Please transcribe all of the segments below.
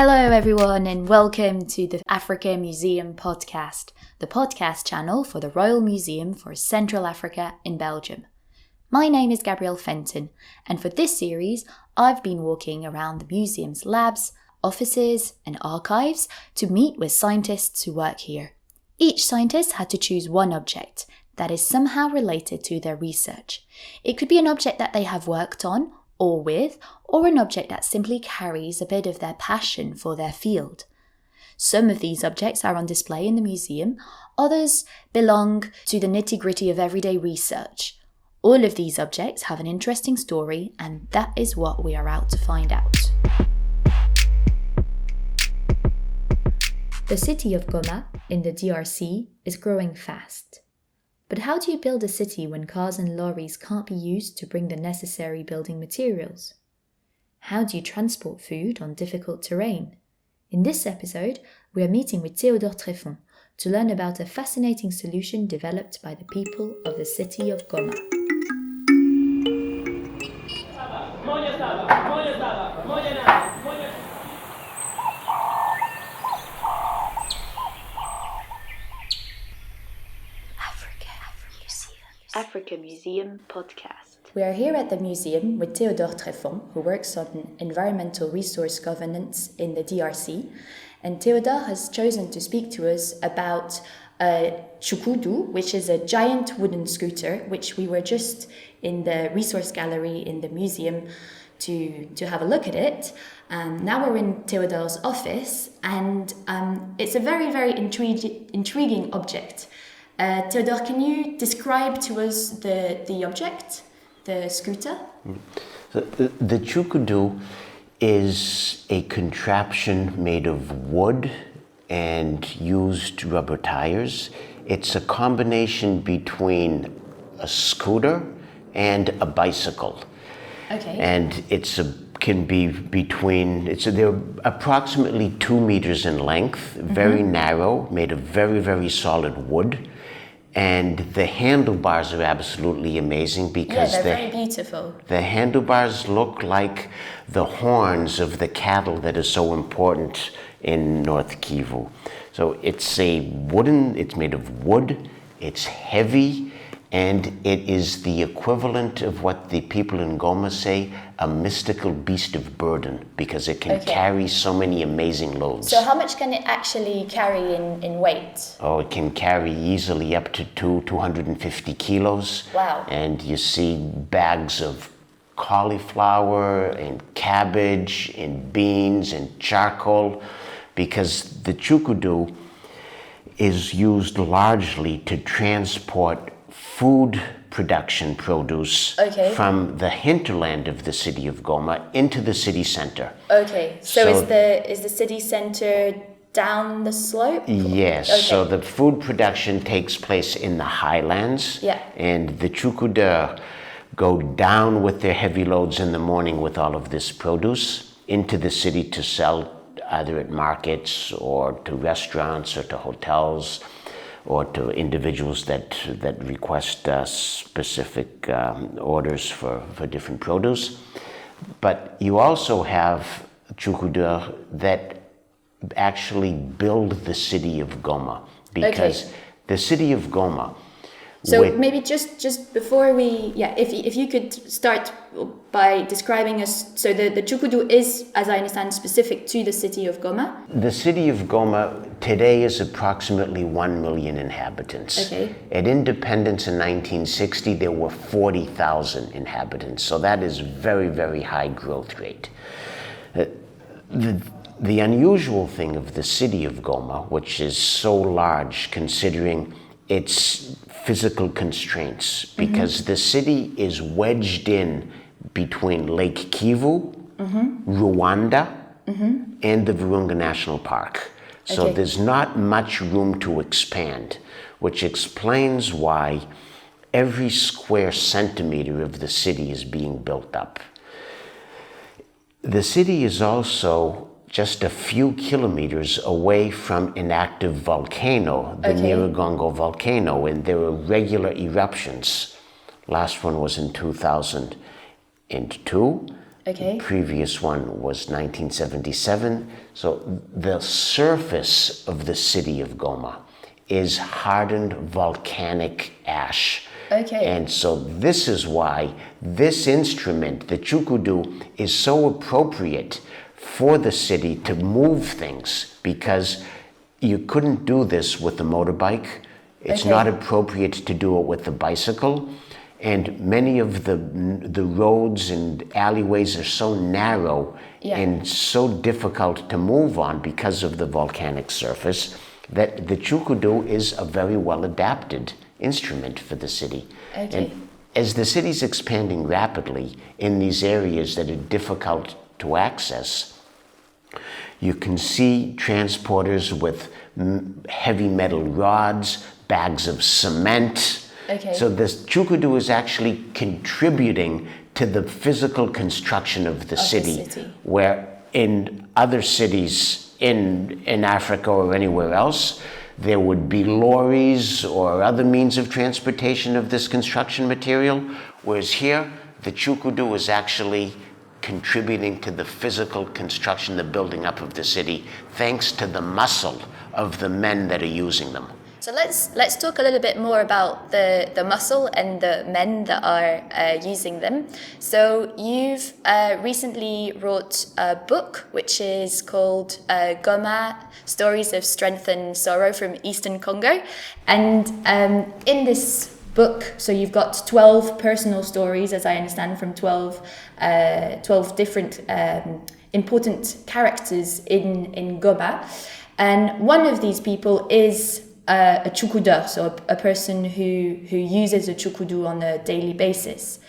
Hello everyone and welcome to the Africa Museum podcast, the podcast channel for the Royal Museum for Central Africa in Belgium. My name is Gabrielle Fenton, and for this series I've been walking around the museum's labs, offices and archives to meet with scientists who work here. Each scientist had to choose one object that is somehow related to their research. It could be an object that they have worked on or with, or an object that simply carries a bit of their passion for their field. Some of these objects are on display in the museum, others belong to the nitty-gritty of everyday research. All of these objects have an interesting story, and that is what we are out to find out. The city of Goma in the DRC is growing fast. But how do you build a city when cars and lorries can't be used to bring the necessary building materials? How do you transport food on difficult terrain? In this episode, we are meeting with Théodore Treffon to learn about a fascinating solution developed by the people of the city of Goma. Africa Museum podcast. We are here at the museum with Théodore Treffon, who works on environmental resource governance in the DRC. And Théodore has chosen to speak to us about Tchukudu, which is a giant wooden scooter, which we were just in the resource gallery in the museum to have a look at it. Now we're in Théodore's office, and it's a very, very intriguing object. Théodore, can you describe to us the object, the scooter? The Tchukudu is a contraption made of wood and used rubber tires. It's a combination between a scooter and a bicycle. Okay. And they're approximately 2 meters in length, very narrow, made of very, very solid wood. And the handlebars are absolutely amazing because they're very beautiful. The handlebars look like the horns of the cattle that is so important in North Kivu. So it's made of wood, it's heavy, and it is the equivalent of what the people in Goma say, a mystical beast of burden, because it can carry so many amazing loads. So how much can it actually carry in weight? Oh, it can carry easily up to 250 kilos. Wow. And you see bags of cauliflower and cabbage and beans and charcoal, because the Tchukudu is used largely to transport food production produce from the hinterland of the city of Goma into the city center. Okay, so is the city center down the slope? Yes, so the food production takes place in the highlands, and the Tchukudu go down with their heavy loads in the morning with all of this produce into the city to sell either at markets or to restaurants or to hotels, or to individuals that request specific orders for different produce. But you also have Tchukudu that actually build the city of Goma, because the city of Goma. So maybe just before we, if you could start by describing us, so the Tchukudu is, as I understand, specific to the city of Goma? The city of Goma today is approximately 1 million inhabitants. Okay. At independence in 1960, there were 40,000 inhabitants, so that is very, very high growth rate. The unusual thing of the city of Goma, which is so large considering its physical constraints, because the city is wedged in between Lake Kivu, Rwanda, and the Virunga National Park. So there's not much room to expand, which explains why every square centimeter of the city is being built up. The city is also just a few kilometers away from an active volcano, the Nyiragongo volcano, and there are regular eruptions. Last one was in 2002. Okay. The previous one was 1977. So the surface of the city of Goma is hardened volcanic ash. Okay. And so this is why this instrument, the chukudu, is so appropriate for the city to move things, because you couldn't do this with the motorbike. It's not appropriate to do it with the bicycle. And many of the roads and alleyways are so narrow and so difficult to move on because of the volcanic surface that the chukudu is a very well adapted instrument for the city. Okay. And as the city's expanding rapidly in these areas that are difficult to access, you can see transporters with heavy metal rods, bags of cement. Okay. So this chukudu is actually contributing to the physical construction of the city, where in other cities in Africa or anywhere else, there would be lorries or other means of transportation of this construction material, whereas here, the chukudu is actually contributing to the physical construction, the building up of the city, thanks to the muscle of the men that are using them. So let's talk a little bit more about the muscle and the men that are using them. So you've recently wrote a book which is called Goma: Stories of Strength and Sorrow from Eastern Congo, and in this book, so you've got 12 personal stories, as I understand, from 12 different important characters in Goma, and one of these people is a chukudeur, so a person who uses a chukudu on a daily basis.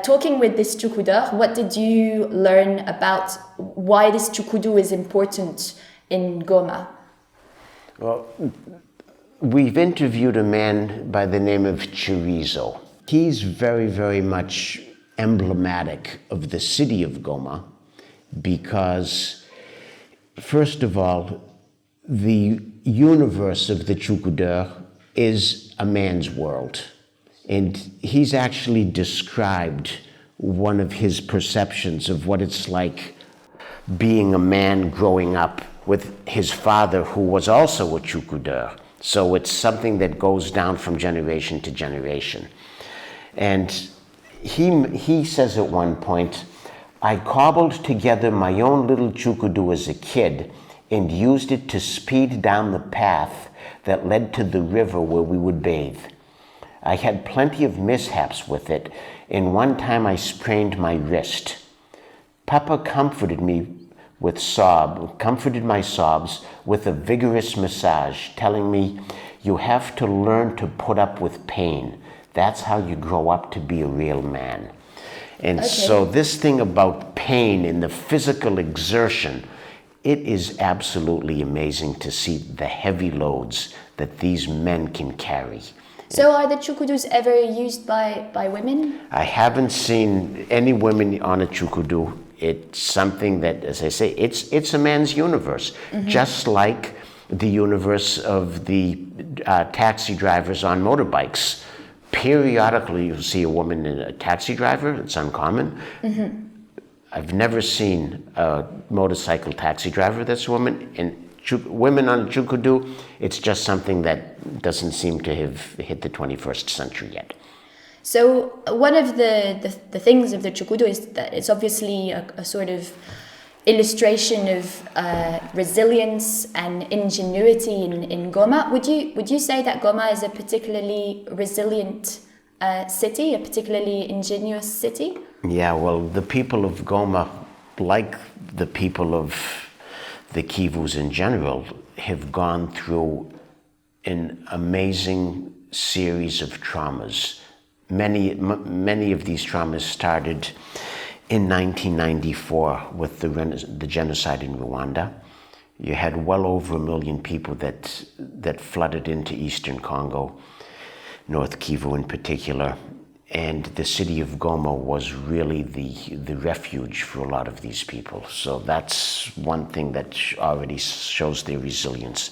Talking with this chukudeur, what did you learn about why this chukudu is important in Goma? Well, we've interviewed a man by the name of Chirizo. He's very, very much emblematic of the city of Goma because, first of all, the universe of the chukudeur is a man's world. And he's actually described one of his perceptions of what it's like being a man growing up with his father, who was also a chukudeur. So it's something that goes down from generation to generation. And he says at one point, I cobbled together my own little chukudu as a kid and used it to speed down the path that led to the river where we would bathe. I had plenty of mishaps with it, and one time I sprained my wrist. Papa comforted my sobs with a vigorous massage, telling me, you have to learn to put up with pain. That's how you grow up to be a real man. And so this thing about pain and the physical exertion, it is absolutely amazing to see the heavy loads that these men can carry. So are the chukudus ever used by women? I haven't seen any women on a chukudu. It's something that, as I say, it's a man's universe, just like the universe of the taxi drivers on motorbikes. Periodically, you'll see a woman in a taxi driver. It's uncommon. I've never seen a motorcycle taxi driver that's a woman. And women on chukudu, it's just something that doesn't seem to have hit the 21st century yet. So one of the things of the chukudu is that it's obviously a sort of illustration of resilience and ingenuity in Goma. Would you say that Goma is a particularly resilient city, a particularly ingenious city? Yeah, well, the people of Goma, like the people of the Kivus in general, have gone through an amazing series of traumas. Many of these traumas started in 1994 with the genocide in Rwanda. You had well over 1 million people that flooded into Eastern Congo, North Kivu in particular. And the city of Goma was really the refuge for a lot of these people. So that's one thing that already shows their resilience.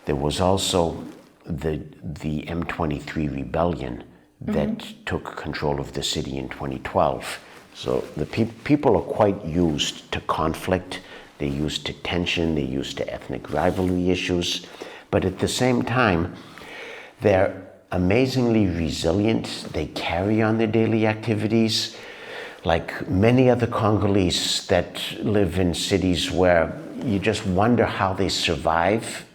There was also the M23 rebellion that took control of the city in 2012. So the people are quite used to conflict, they're used to tension, they're used to ethnic rivalry issues, but at the same time, they're amazingly resilient. They carry on their daily activities. Like many other Congolese that live in cities where you just wonder how they survive,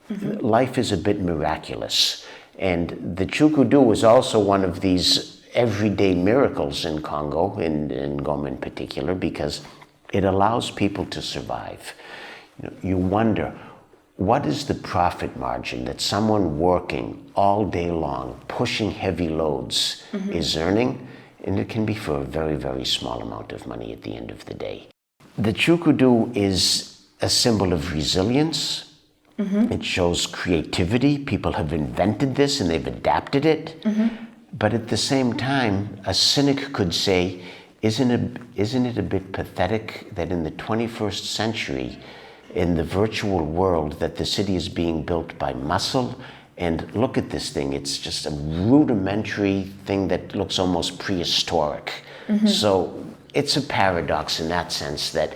life is a bit miraculous. And the Tshoukoudou is also one of these everyday miracles in Congo, in Goma in particular, because it allows people to survive. You wonder, what is the profit margin that someone working all day long, pushing heavy loads, is earning? And it can be for a very, very small amount of money at the end of the day. The Tshoukoudou is a symbol of resilience. It shows creativity. People have invented this and they've adapted it. But at the same time, a cynic could say, isn't it a bit pathetic that in the 21st century, in the virtual world, that the city is being built by muscle? And look at this thing, it's just a rudimentary thing that looks almost prehistoric. So it's a paradox in that sense that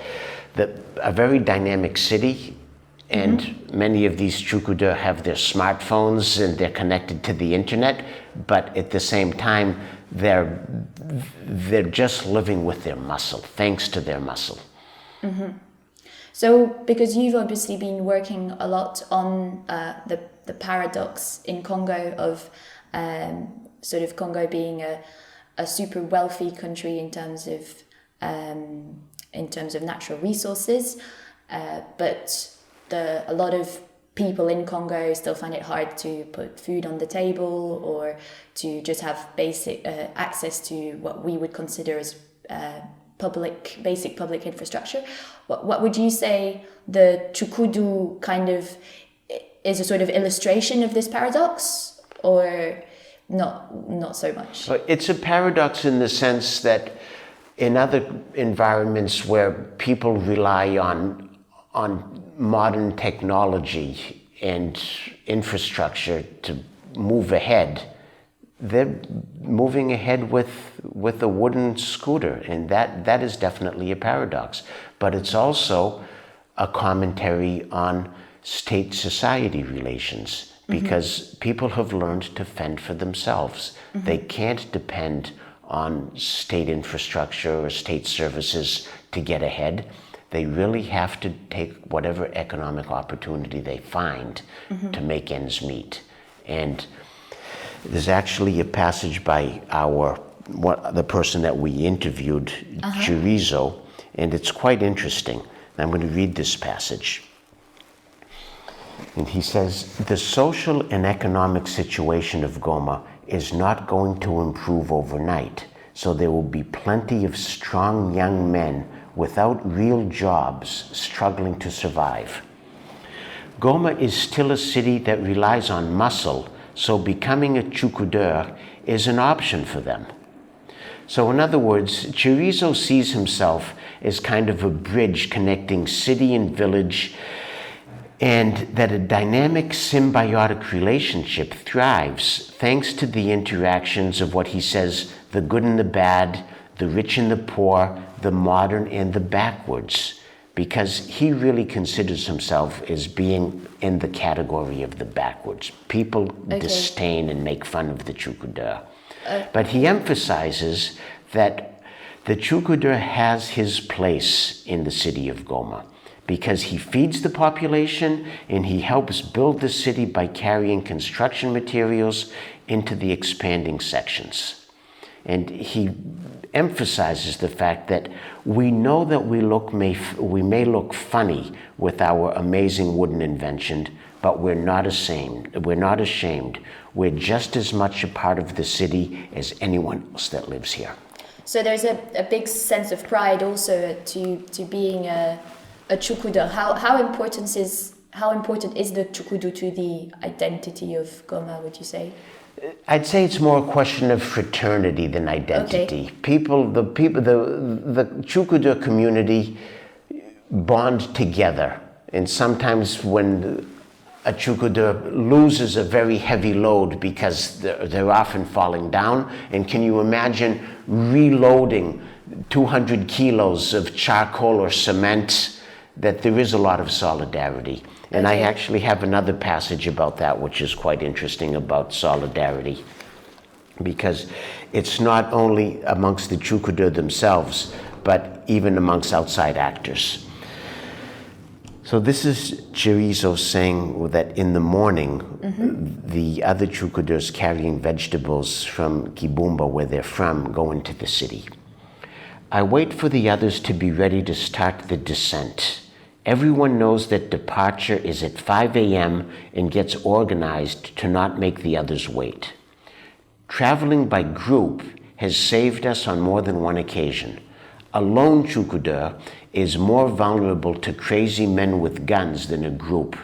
a very dynamic city, and many of these Tshoukoudou have their smartphones and they're connected to the internet, but at the same time, they're just living with their muscle, thanks to their muscle. So, because you've obviously been working a lot on the paradox in Congo of sort of Congo being a super wealthy country in terms of natural resources, but a lot of people in Congo still find it hard to put food on the table or to just have basic access to what we would consider as basic public infrastructure. What would you say the Tshoukoudou kind of is a sort of illustration of this paradox, or not so much? It's a paradox in the sense that in other environments where people rely on modern technology and infrastructure to move ahead, they're moving ahead with a wooden scooter, and that is definitely a paradox. But it's also a commentary on state-society relations, because people have learned to fend for themselves. They can't depend on state infrastructure or state services to get ahead. They really have to take whatever economic opportunity they find to make ends meet. And there's actually a passage by the person that we interviewed, Chirizo, and it's quite interesting. I'm going to read this passage. And he says, "The social and economic situation of Goma is not going to improve overnight, so there will be plenty of strong young men without real jobs struggling to survive. Goma is still a city that relies on muscle, so becoming a Tshoukoudou is an option for them." So in other words, Chirizo sees himself as kind of a bridge connecting city and village, and that a dynamic symbiotic relationship thrives thanks to the interactions of what he says, the good and the bad, the rich and the poor, the modern and the backwards, because he really considers himself as being in the category of the backwards. People disdain and make fun of the Tshoukoudou. But he emphasizes that the Tshoukoudou has his place in the city of Goma, because he feeds the population and he helps build the city by carrying construction materials into the expanding sections. And he emphasizes the fact that we know that we may look funny with our amazing wooden invention, but we're not ashamed. We're just as much a part of the city as anyone else that lives here. So there's a big sense of pride also to being a Tshoukoudou. How important is the Tshoukoudou to the identity of Goma, would you say? I'd say it's more a question of fraternity than identity. The Tshoukoudou community bond together, and sometimes when a Chukudur loses a very heavy load because they're often falling down. And can you imagine reloading 200 kilos of charcoal or cement? That there is a lot of solidarity. And I actually have another passage about that, which is quite interesting, about solidarity. Because it's not only amongst the Chukudur themselves, but even amongst outside actors. So this is Chirizo saying that in the morning, the other Chukudurs carrying vegetables from Kibumba, where they're from, go into the city. I wait for the others to be ready to start the descent. Everyone knows that departure is at 5 a.m. and gets organized to not make the others wait. Traveling by group has saved us on more than one occasion. A lone Chukudur is more vulnerable to crazy men with guns than a group.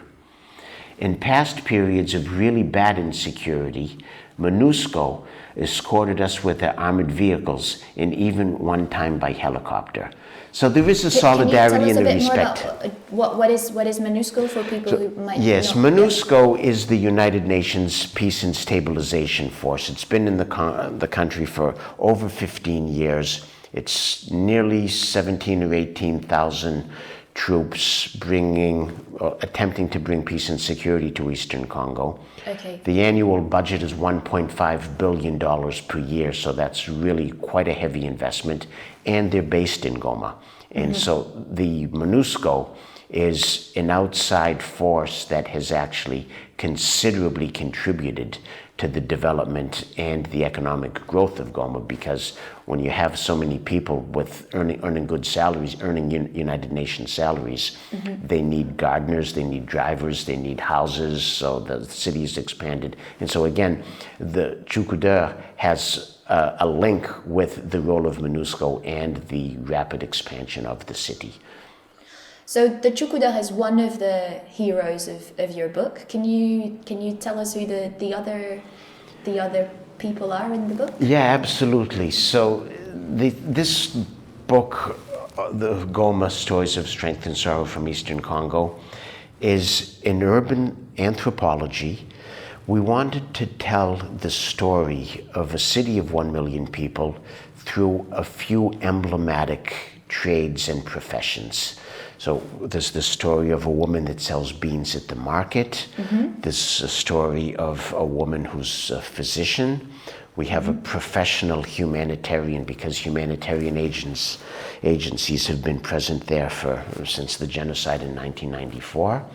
In past periods of really bad insecurity, MONUSCO escorted us with their armored vehicles and even one time by helicopter. So there is a solidarity and a respect. What is MONUSCO for people who might Yes, not MONUSCO is the United Nations Peace and Stabilization Force. It's been in the country for over 15 years. It's nearly 17 or 18,000 troops attempting to bring peace and security to Eastern Congo. Okay. The annual budget is $1.5 billion per year, so that's really quite a heavy investment. And they're based in Goma. And so the MONUSCO is an outside force that has actually considerably contributed to the development and the economic growth of Goma, because when you have so many people with earning good salaries, earning United Nations salaries, they need gardeners, they need drivers, they need houses, so the city is expanded. And so again, the Chukudur has a link with the role of MONUSCO and the rapid expansion of the city. So the Chukudur is one of the heroes of your book. Can you tell us who the other people are in the book? Yeah, absolutely. So this book, The Goma Stories of Strength and Sorrow from Eastern Congo, is an urban anthropology. We wanted to tell the story of a city of 1 million people through a few emblematic trades and professions. So there's the story of a woman that sells beans at the market. There's a story of a woman who's a physician. We have a professional humanitarian, because humanitarian agencies have been present there since the genocide in 1994.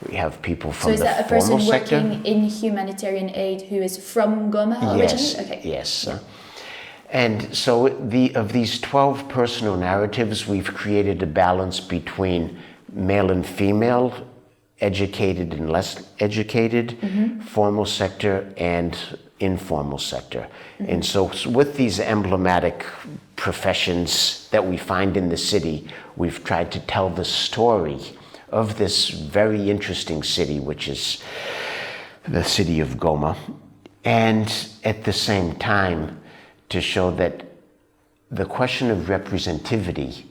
We have people from the formal sector. So is that a person working in humanitarian aid who is from Goma originally? Okay. Yes. Yeah. And so of these 12 personal narratives, we've created a balance between male and female, educated and less educated, formal sector and informal sector. And so with these emblematic professions that we find in the city, we've tried to tell the story of this very interesting city, which is the city of Goma. And at the same time, to show that the question of representativity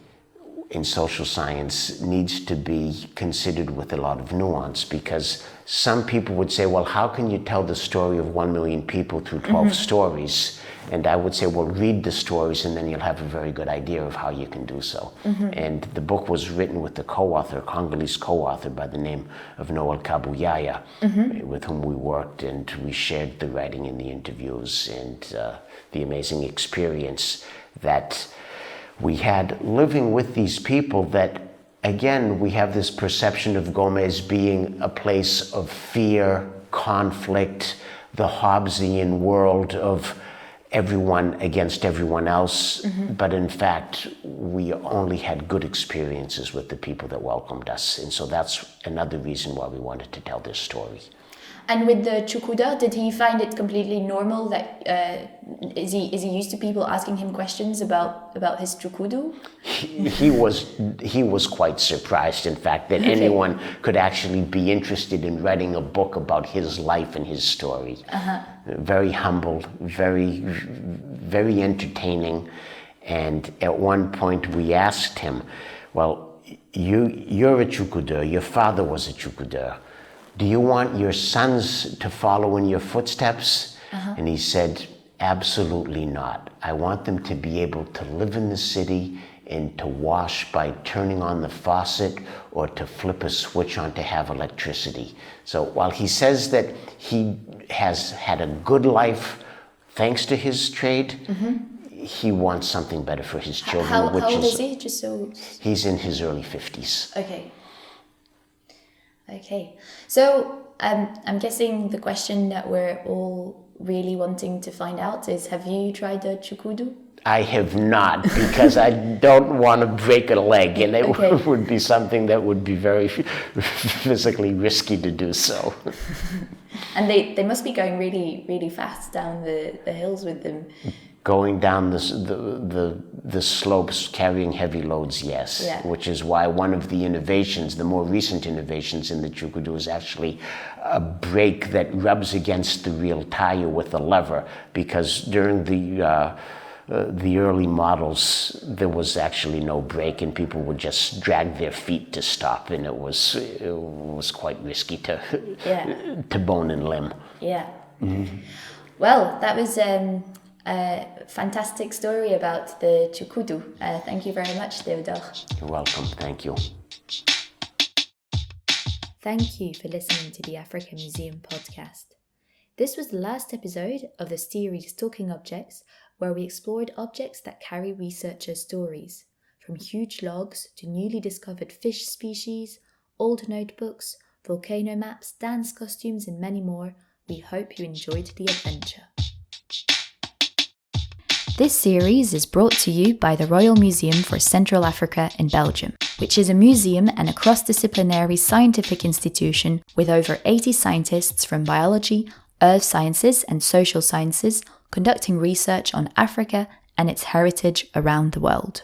in social science needs to be considered with a lot of nuance, because some people would say, well, how can you tell the story of 1 million people through 12 stories? And I would say, well, read the stories and then you'll have a very good idea of how you can do so. And the book was written with the co-author, Congolese co-author by the name of Noel Kabuyaya, with whom we worked, and we shared the writing and the interviews and the amazing experience that we had living with these people that, again, we have this perception of Goma as being a place of fear, conflict, the Hobbesian world of everyone against everyone else. But in fact, we only had good experiences with the people that welcomed us. And so that's another reason why we wanted to tell this story. And with the Chukudur, did he find it completely normal that is he used to people asking him questions about his Chukudu? He was quite surprised, in fact, that anyone could actually be interested in writing a book about his life and his story. Very humble, very entertaining. And at one point we asked him, well, you're a Chukudur, your father was a Chukudur. do you want your sons to follow in your footsteps? And he said, absolutely not. I want them to be able to live in the city and to wash by turning on the faucet or to flip a switch on to have electricity. So while he says that he has had a good life thanks to his trade, he wants something better for his children. How old is he? Just so... He's in his early 50s. Okay. So I'm guessing the question that we're all really wanting to find out is, have you tried the chukudu? I have not, because I don't want to break a leg, and it would be something that would be very physically risky to do so. And they must be going really, really fast down the hills with them. Going down the slopes, carrying heavy loads, yes. Yeah. Which is why one of the innovations, the more recent innovations in the chukudu, is actually a brake that rubs against the real tire with a lever, because during the early models, there was actually no brake, and people would just drag their feet to stop, and it was quite risky to bone and limb. Yeah. Well, that was a fantastic story about the chukudu. Thank you very much, Theodore. You're welcome. Thank you. Thank you for listening to the Africa Museum podcast. This was the last episode of the series Talking Objects, where we explored objects that carry researchers' stories, from huge logs to newly discovered fish species, old notebooks, volcano maps, dance costumes, and many more. We hope you enjoyed the adventure. This series is brought to you by the Royal Museum for Central Africa in Belgium, which is a museum and a cross-disciplinary scientific institution with over 80 scientists from biology, earth sciences and social sciences conducting research on Africa and its heritage around the world.